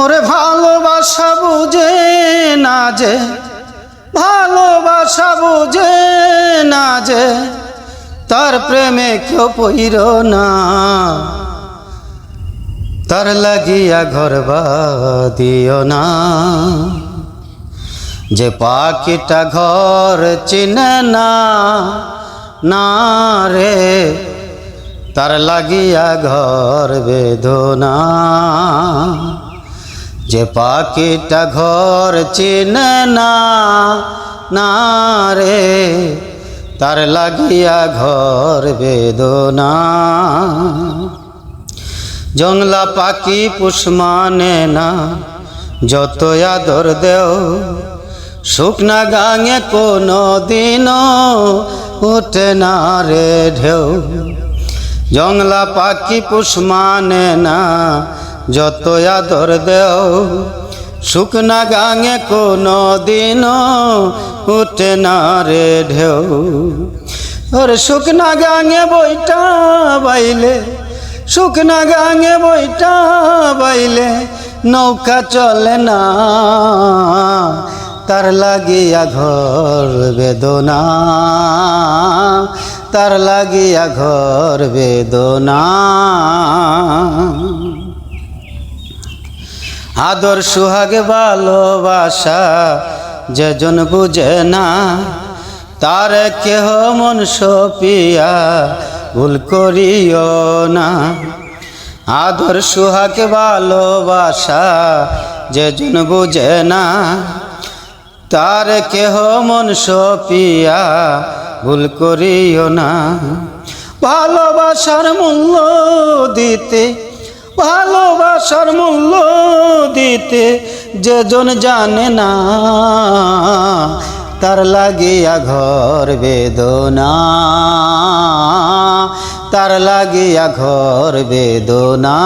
ওরে ভালোবাসা বুঝে না যে, ভালোবাসা বুঝে না যে, তার প্রেমে কেউ পইর না। তার লাগিয়া ঘর বাঁধিও না। যে পাখিটা ঘর চিনে না, না রে, তার লাগিয়া ঘর বেদনা। যে পাখিটা ঘর চিনে না, না রে, তার লাগিয়া ঘর বেদনা। জংলা পাখি পুষ মানে না, যত আদর দেও, শুকনা গাঙে কোনো দিনও ওঠে না রে ঢেউ। জংলা পাখি পুষ মানে না, যত আদর দেও, শুকনা গাঙে কোনো দিনও ওঠে না রে ঢেউ। ওর শুকনা গাঙে বইটা বাইলে, শুকনা গাঙে বইটা বাইলে নৌকা চলে না। তার লাগিয়া ঘর বেদনা, তার লাগিয়া ঘর বেদনা। আদর সুহাগ ভালোবাসা যেজন বুঝে না, তার কেহ মন সপিয়া ভুল করিও না। আদর সুহাগ ভালোবাসা যেজন বুঝে না, তার কেহ মন সপিয়া ভুল করিও না। ভালোবাসার মূল্য দিতে, ভালোবাসার মূল্য দিতে যেজন জানে না, তার লাগিয়া ঘর বেদনা, তার লাগিয়া ঘর বেদনা।